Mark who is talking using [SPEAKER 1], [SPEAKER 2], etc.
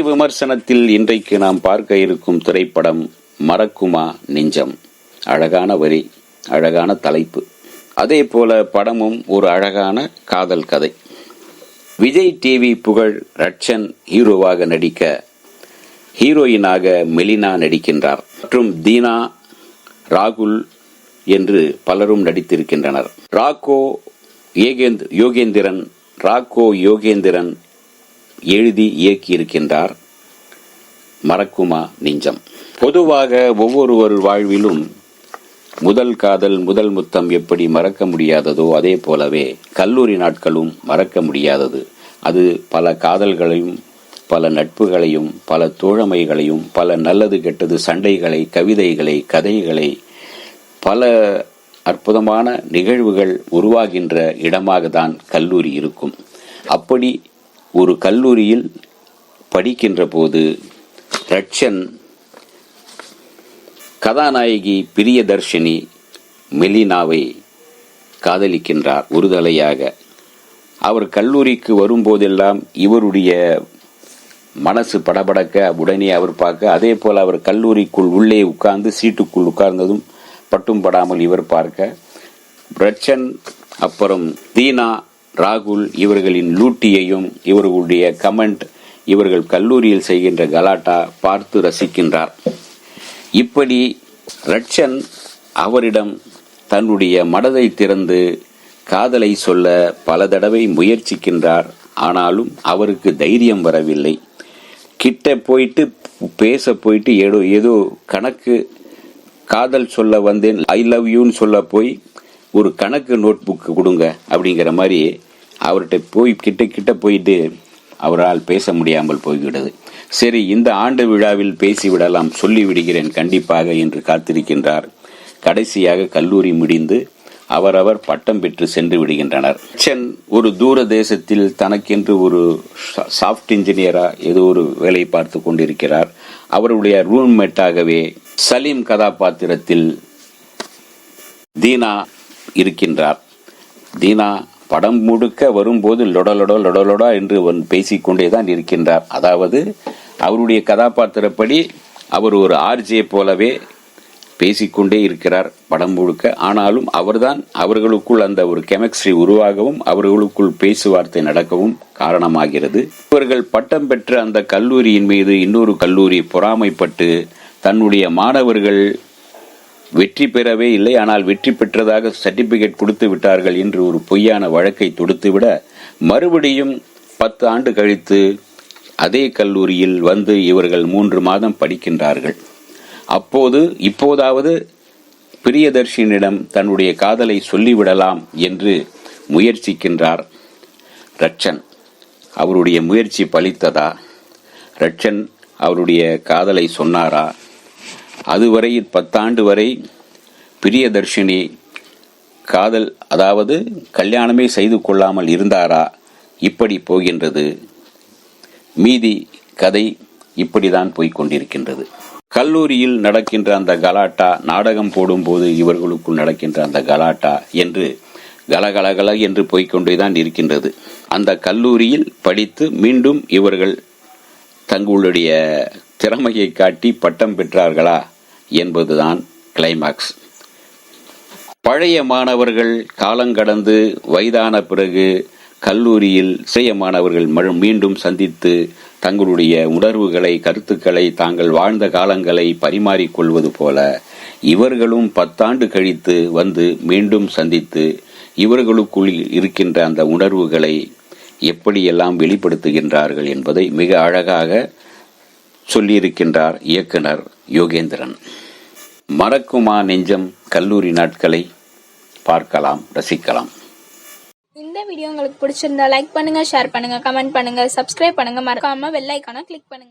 [SPEAKER 1] விமர்சனத்தில் இன்றைக்கு நாம் பார்க்க இருக்கும் திரைப்படம் மறக்குமா நெஞ்சம். அழகான வரி, அழகான தலைப்பு. அதே போல படமும் ஒரு அழகான காதல் கதை. விஜய் டிவி புகழ் ரட்சன் ஹீரோவாக நடிக்க, ஹீரோயினாக மெலினா நடிக்கின்றார். மற்றும் தீனா, ராகுல் என்று பலரும் நடித்திருக்கின்றனர். ராக்கோ யோகேந்திரன் எழுதி இயக்கியிருக்கின்றார் மறக்குமா நெஞ்சம். பொதுவாக ஒவ்வொருவர் வாழ்விலும் முதல் காதல், முதல் முத்தம் எப்படி மறக்க முடியாததோ அதே போலவே கல்லூரி நாட்களும் மறக்க முடியாதது. அது பல காதல்களையும், பல நட்புகளையும், பல தோழமைகளையும், பல நல்லது கெட்டது சண்டைகளை, கவிதைகளை, கதைகளை, பல அற்புதமான நிகழ்வுகள் உருவாகின்ற இடமாக தான் கல்லூரி இருக்கும். அப்படி ஒரு கல்லூரியில் படிக்கின்ற போது ரட்சன் கதாநாயகி பிரியதர்ஷினி மெலினாவை காதலிக்கின்றார் ஒருதலையாக. அவர் கல்லூரிக்கு வரும்போதெல்லாம் இவருடைய மனசு படபடக்க உடனே அவர் பார்க்க, அதே போல அவர் கல்லூரிக்குள் உள்ளே உட்கார்ந்து சீட்டுக்குள் உட்கார்ந்ததும் பட்டும் படாமல் இவர் பார்க்க, ரட்சன் அப்புறம் தீனா, ராகுல் இவர்களின் லூட்டியையும் இவர்களுடைய கமெண்ட், இவர்கள் கல்லூரியில் செய்கின்ற கலாட்டா பார்த்து ரசிக்கின்றார். இப்படி ரட்சன் அவரிடம் தன்னுடைய மனதை திறந்து காதலை சொல்ல பல தடவை முயற்சிக்கின்றார். ஆனாலும் அவருக்கு தைரியம் வரவில்லை. கிட்ட போயிட்டு பேச போயிட்டு ஏதோ கணக்கு காதல் சொல்ல வந்தேன், ஐ லவ் யூன்னு சொல்ல போய் ஒரு கணக்கு நோட் புக்கு கொடுங்க அப்படிங்கிற மாதிரி அவர்கிட்ட போய் கிட்ட போயிட்டு அவரால் பேச முடியாமல் போய்விடுது. சரி, இந்த ஆண்டு விழாவில் பேசிவிடலாம், சொல்லிவிடுகிறேன் கண்டிப்பாக என்று காத்திருக்கின்றார். கடைசியாக கல்லூரி முடிந்து அவரவர் பட்டம் பெற்று சென்று விடுகின்றனர். ரட்சன் ஒரு தூர தேசத்தில் தனக்கென்று ஒரு சாஃப்ட் இன்ஜினியரா ஏதோ ஒரு வேலை பார்த்து கொண்டிருக்கிறார். அவருடைய ரூம்மேட்டாகவே சலீம் கதாபாத்திரத்தில் தீனா இருக்கின்றார். தீனா படம் முழுக்க வரும்போது லொடலொடா என்று பேசிக்கொண்டேதான் இருக்கின்றார். அதாவது அவருடைய கதாபாத்திரப்படி அவர் ஒரு ஆர்ஜே போலவே பேசிக்கொண்டே இருக்கிறார் படம் முழுக்க. ஆனாலும் அவர்தான் அவர்களுக்குள் அந்த ஒரு கெமிஸ்ட்ரி உருவாகவும் அவர்களுக்குள் பேச்சுவார்த்தை நடக்கவும் காரணமாகிறது. இவர்கள் பட்டம் பெற்ற அந்த கல்லூரியின் மீது இன்னொரு கல்லூரி பொறாமைப்பட்டு தன்னுடைய மாணவர்கள் வெற்றி பெறவே இல்லை, ஆனால் வெற்றி பெற்றதாக சர்டிபிகேட் கொடுத்து விட்டார்கள் என்று ஒரு பொய்யான வழக்கை தொடுத்துவிட, மறுபடியும் 10 ஆண்டு கழித்து அதே கல்லூரியில் வந்து இவர்கள் 3 மாதம் படிக்கின்றார்கள். இப்போதாவது பிரியதர்ஷினிடம் தன்னுடைய காதலை சொல்லிவிடலாம் என்று முயற்சிக்கின்றார் ரட்சன். அவருடைய முயற்சி பலித்ததா? ரட்சன் அவருடைய காதலை சொன்னாரா? அதுவரை 10 ஆண்டு வரை பிரியதர்ஷினி காதல், அதாவது கல்யாணமே செய்து கொள்ளாமல் இருந்தாரா? இப்படி போகின்றது. மீதி கதை இப்படிதான் போய்கொண்டிருக்கின்றது. கல்லூரியில் நடக்கின்ற அந்த கலாட்டா, நாடகம் போடும்போது இவர்களுக்குள் நடக்கின்ற அந்த கலாட்டா என்று கலகலகல என்று போய்கொண்டேதான் இருக்கின்றது. அந்த கல்லூரியில் படித்து மீண்டும் இவர்கள் தங்களுடைய திறமையை காட்டி பட்டம் பெற்றார்களா என்பதுதான் கிளைமாக்ஸ். பழைய மாணவர்கள் காலங்கடந்து வயதான பிறகு கல்லூரியில் இளைய மாணவர்கள் மீண்டும் சந்தித்து தங்களுடைய உணர்வுகளை, கருத்துக்களை, தாங்கள் வாழ்ந்த காலங்களை பரிமாறிக்கொள்வது போல இவர்களும் 10 ஆண்டு கழித்து வந்து மீண்டும் சந்தித்து இவர்களுக்குள் இருக்கின்ற அந்த உணர்வுகளை எப்படியெல்லாம் வெளிப்படுத்துகின்றார்கள் என்பதை மிக அழகாக சொல்லியிருக்கின்றார் இயக்குனர் யோகேந்திரன். மறக்குமா நெஞ்சம் கல்லூரி நாட்களை பார்க்கலாம், ரசிக்கலாம்.
[SPEAKER 2] இந்த வீடியோ உங்களுக்கு பிடிச்சிருந்தா லைக் பண்ணுங்க, ஷேர் பண்ணுங்க, கமெண்ட் பண்ணுங்க, சப்ஸ்கிரைப் பண்ணுங்க, மறக்காம பெல் ஐகானை கிளிக் பண்ணுங்க.